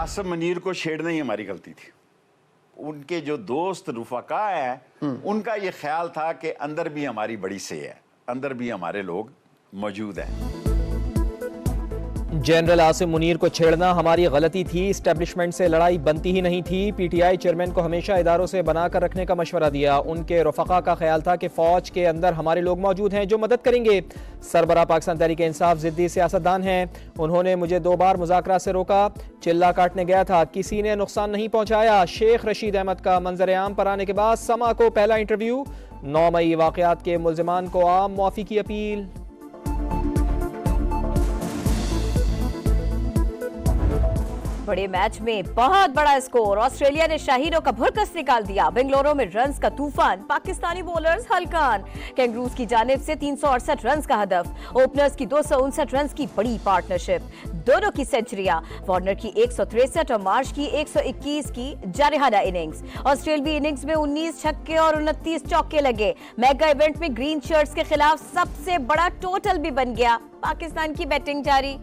आसिम मुनीर को छेड़ना ही हमारी गलती थी। उनके जो दोस्त रुफका हैं उनका ये ख्याल था कि अंदर भी हमारी बड़ी से है, अंदर भी हमारे लोग मौजूद हैं। जनरल आसिम मुनीर को छेड़ना हमारी गलती थी, इस्टेब्लिशमेंट से लड़ाई बनती ही नहीं थी। पीटीआई चेयरमैन को हमेशा इदारों से बनाकर रखने का मशवरा दिया। उनके रफका का ख्याल था कि फौज के अंदर हमारे लोग मौजूद हैं जो मदद करेंगे। सरबरा पाकिस्तान तहरीक इंसाफ जिद्दी सियासतदान हैं, उन्होंने मुझे 2 बार मुज़ाकरा से रोका, चिल्ला काटने गया था, किसी ने नुकसान नहीं पहुंचाया। शेख रशीद अहमद का मंजर आम पर आने के बाद समा को पहला इंटरव्यू। 9 मई वाक़यात के मुल्ज़िमान को आम मुआफ़ी की अपील। बड़े मैच में बहुत बड़ा स्कोर, ऑस्ट्रेलिया ने शाहीनों का भुरकस निकाल दिया। बेंगलुरु में रन्स का तूफान, पाकिस्तानी बॉलर्स हलकान। कैंगरूज की जानिब से 368 रन्स का हदफ, ओपनर्स की 259 रन्स की बड़ी पार्टनरशिप, दोनों की सेंचुरियां, वार्नर की 163 और मार्श की 121 की जारहाना इनिंग्स। ऑस्ट्रेलियाई इनिंग्स में 19 छक्के और 29 चौके लगे। मेगा इवेंट में ग्रीन शर्ट्स के खिलाफ सबसे बड़ा टोटल भी बन गया। पाकिस्तान की बैटिंग जारी।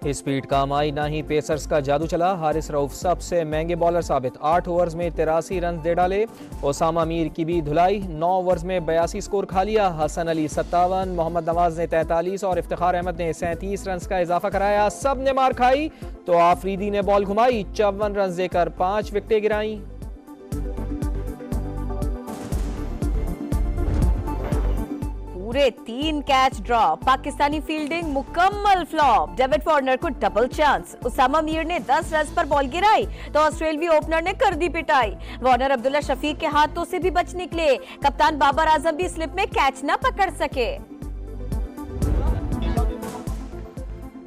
स्पीड काम आई, ना ही पेसर्स का जादू चला। हारिस रऊफ सबसे महंगे बॉलर साबित, 8 ओवर्स में 83 रन दे डाले। ओसामा मीर की भी धुलाई, 9 ओवर्स में 82 स्कोर खा लिया। हसन अली 57, मोहम्मद नवाज ने 43 और इफ्तिखार अहमद ने 37 रन का इजाफा कराया। सब ने मार खाई तो आफरीदी ने बॉल घुमाई, 54 रन देकर 5 विकेटें गिराई। पूरे 3 कैच ड्रॉप, पाकिस्तानी फील्डिंग मुकम्मल फ्लॉप। डेविड वार्नर को डबल चांस, उसामा मीर ने 10 रन पर बॉल गिराई तो ऑस्ट्रेलियाई ओपनर ने कर दी पिटाई। वार्नर अब्दुल्ला शफीक के हाथों से भी बच निकले, कप्तान बाबर आजम भी स्लिप में कैच न पकड़ सके।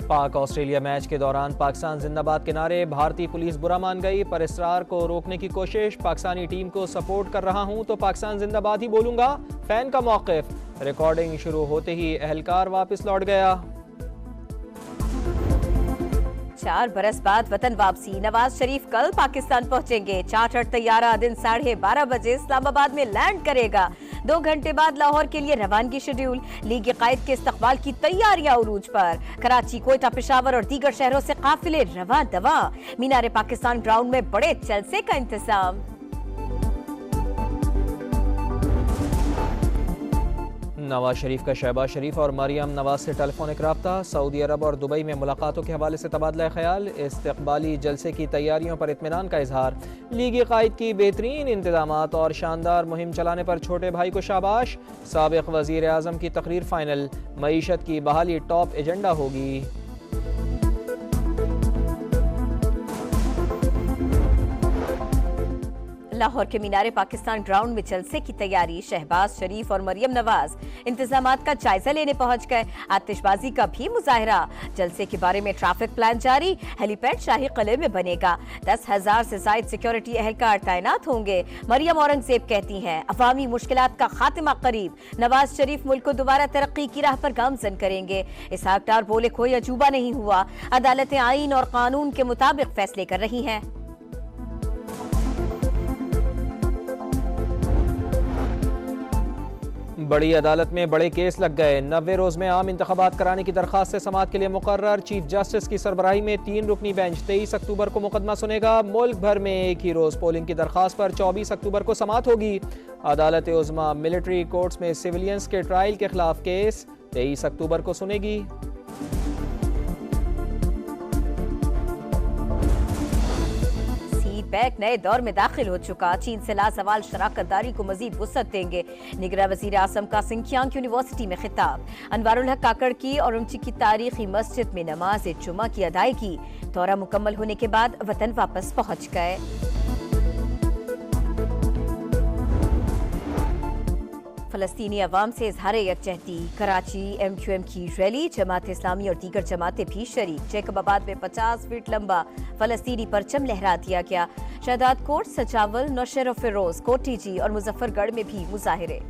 पाक ऑस्ट्रेलिया मैच के दौरान पाकिस्तान जिंदाबाद के नारे, भारतीय पुलिस बुरा मान गई, पर इसरार को रोकने की कोशिश। पाकिस्तानी टीम को सपोर्ट कर रहा हूं तो पाकिस्तान जिंदाबाद ही बोलूंगा, फैन का मौक़िफ़। रिकॉर्डिंग शुरू होते ही एहलकार वापस लौट गया। 4 बरस बाद वतन वापसी, नवाज शरीफ कल पाकिस्तान पहुंचेंगे। चार्टर्ड तैयारा दिन 12:30 बजे इस्लामाबाद में लैंड करेगा। 2 घंटे बाद लाहौर के लिए रवानगी शेड्यूल। लीग कायद के इस्तकबाल की तैयारियां उरूज पर। कराची, कोयटा, पेशावर और दीगर शहरों से काफिले रवा दवा। मीनार पाकिस्तान ग्राउंड में बड़े जलसे का इंतजाम। नवाज शरीफ का शहबाज शरीफ और मरियम नवाज से टेलीफोनिक रब्ता। सऊदी अरब और दुबई में मुलाकातों के हवाले से तबादला ख्याल। इस्तकबाली जलसे की तैयारियों पर इत्मीनान का इजहार। लीग कायद की बेहतरीन इंतजामात और शानदार मुहिम चलाने पर छोटे भाई को शाबाश। साबिक वजीर आजम की तकरीर फाइनल, मईशत की बहाली टॉप एजेंडा होगी। लाहौर के मीनारे पाकिस्तान ग्राउंड में जलसे की तैयारी। शहबाज शरीफ और मरियम नवाज इंतजामात का जायजा लेने पहुंच गए। आतिशबाजी का भी मुजाहरा। जलसे के बारे में ट्रैफिक प्लान जारी। हेलीपैड शाही किले में बनेगा। 10,000 से ज्यादा सिक्योरिटी एहलकार तैनात होंगे। मरियम औरंगजेब कहती हैं, अवामी मुश्किलात का खात्मा करीब। नवाज शरीफ मुल्क को दोबारा तरक्की की राह पर गामजन करेंगे। इसहाक डार बोले, कोई अजूबा नहीं हुआ, अदालतें आईन और कानून के मुताबिक फैसले कर रही हैं। बड़ी अदालत में बड़े केस लग गए। 90 रोज में आम इंतखाबात कराने की दरखास्त से समाअत के लिए मुकर्रर। चीफ जस्टिस की सरबराही में 3 रुकनी बेंच 23 अक्टूबर को मुकदमा सुनेगा। मुल्क भर में एक ही रोज पोलिंग की दरखास्त पर 24 अक्टूबर को समाअत होगी। अदालत उज़्मा मिलिट्री कोर्ट्स में सिविलियंस के ट्रायल के खिलाफ केस 23 अक्टूबर को सुनेगी। पैक नए दौर में दाखिल हो चुका। चीन से लासवाल शराकतदारी को मजीद वुसअत देंगे। निगरां वजीर आजम का सिंकियांग यूनिवर्सिटी में खिताब। अनवारुल हक काकड़ की और उनकी तारीखी मस्जिद में नमाज जुमा की अदायगी। दौरा मुकम्मल होने के बाद वतन वापस पहुंच गए। फलस्तीनी अवाम से इजहार यकजहती। कराची MQM की रैली, जमात इस्लामी और दीगर जमातें भी शरीक। जैकबाबाद में 50 फीट लंबा फलस्तीनी परचम लहरा दिया गया। शहदाद कोट, सचावल, नौशेर फिरोज, कोटी जी और मुजफ्फरगढ़ में भी मुजाहिरे।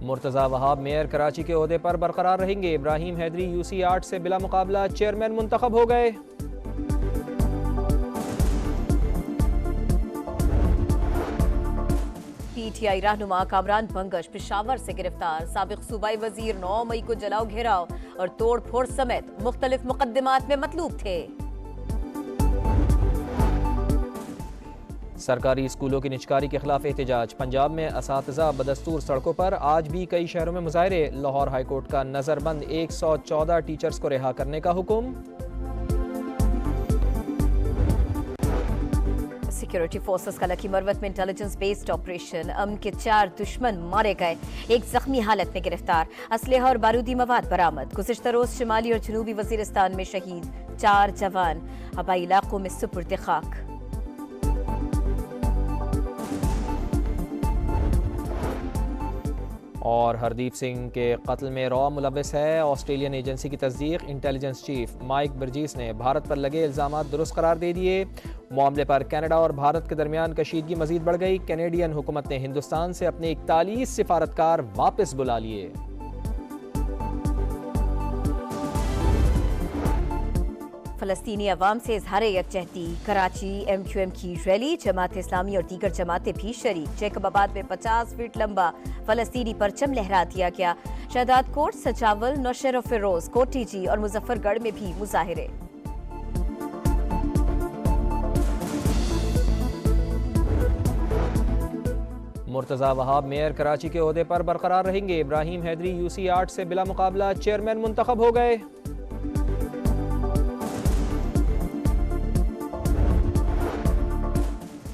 मुर्तजा वहाब मेयर कराची के ओहदे पर बरकरार रहेंगे। इब्राहिम हैदरी UC 8 से बिला मुकाबला चेयरमैन मुंतखब हो गए। पीटीआई रहनुमा कामरान बंगश पेशावर से गिरफ्तार। साबिक सूबाई वजीर 9 मई को जलाओ घेराव और तोड़ फोड़ समेत मुख्तलिफ मुकदमात में मतलूब थे। सरकारी स्कूलों की निजकारी के खिलाफ एहतजाज। पंजाब में असातिज़ा बदस्तूर सड़कों पर, आज भी कई शहरों में मुजाहरे। लाहौर हाईकोर्ट का नजरबंद 114 टीचर्स को रिहा करने का हुक्म। सिक्योरिटी फोर्सेस का लकी मरवत में इंटेलिजेंस बेस्ड ऑपरेशन। अमन के 4 दुश्मन मारे गए, एक जख्मी हालत में गिरफ्तार। असलहा और बारूदी मवाद बरामद। गुज़िश्ता रोज शिमाली और जनूबी वजीरिस्तान में शहीद 4 जवान, हवाई इलाकों में सुपुर्द खाक। और हरदीप सिंह के कत्ल में रॉ मुलव्विस है। ऑस्ट्रेलियन एजेंसी की तस्दीक। इंटेलिजेंस चीफ माइक बर्जीस ने भारत पर लगे इल्ज़ामात दुरुस्त करार दे दिए। मामले पर कनाडा और भारत के दरमियान कशीदगी मजीद बढ़ गई। कैनेडियन हुकूमत ने हिंदुस्तान से अपने 41 सिफारतकार वापस बुला लिए। फलस्तीनी अवाम से इजहार यकजहती। कराची MQM की रैली, जमात इस्लामी और दीगर जमातें भी शरीक। जैकबाबाद में 50 फीट लंबा फलस्तीनी परचम लहरा दिया गया। शहदाद कोट, सचावल, नौशेर फिरोज, कोटीजी और मुजफ्फरगढ़ में भी मुजाहिरे। मुर्तज़ा वहाब मेयर कराची के ओहदे पर बरकरार रहेंगे। इब्राहिम हैदरी UC 8 से बिला मुकाबला चेयरमैन मुंतखब हो गए।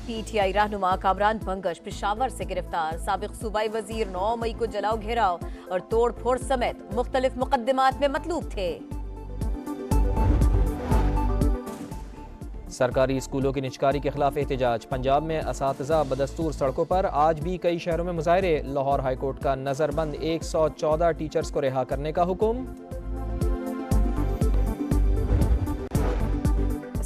पीटीआई रहनुमा कामरान बंगश पेशावर से गिरफ्तार। साबिक सूबाई वजीर 9 मई को जलाओ घेराव और तोड़ फोड़ समेत मुख्तलिफ मुकदमात में मतलूब थे। सरकारी स्कूलों की निजकारी के खिलाफ एहतजाज। पंजाब में असातिज़ा बदस्तूर सड़कों पर, आज भी कई शहरों में मुजाहरे। लाहौर हाईकोर्ट का नजरबंद 114 टीचर्स को रिहा करने का हुक्म।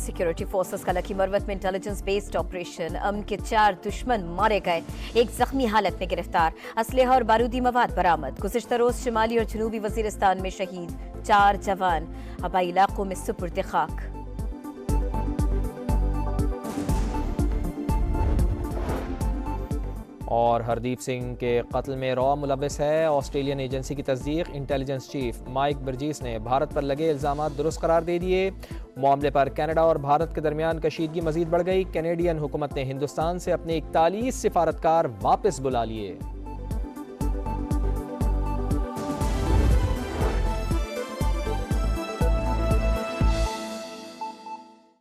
सिक्योरिटी फोर्सेस का लकी मरवत में इंटेलिजेंस बेस्ड ऑपरेशन। अमन के 4 दुश्मन मारे गए, एक जख्मी हालत में गिरफ्तार। असलहा और बारूदी मवाद बरामद। गुज़िश्ता रोज शिमाली और जनूबी वजीरिस्तान में शहीद 4 जवान, हवाई इलाकों में सुपुर्द खाक। और हरदीप सिंह के कत्ल में रॉ मुलव्विस है। ऑस्ट्रेलियन एजेंसी की तस्दीक। इंटेलिजेंस चीफ माइक बर्जीस ने भारत पर लगे इल्ज़ामात दुरुस्त करार दे दिए। मामले पर कनाडा और भारत के दरमियान कशीदगी मजीद बढ़ गई। कैनेडियन हुकूमत ने हिंदुस्तान से अपने 41 सिफारतकार वापस बुला लिए।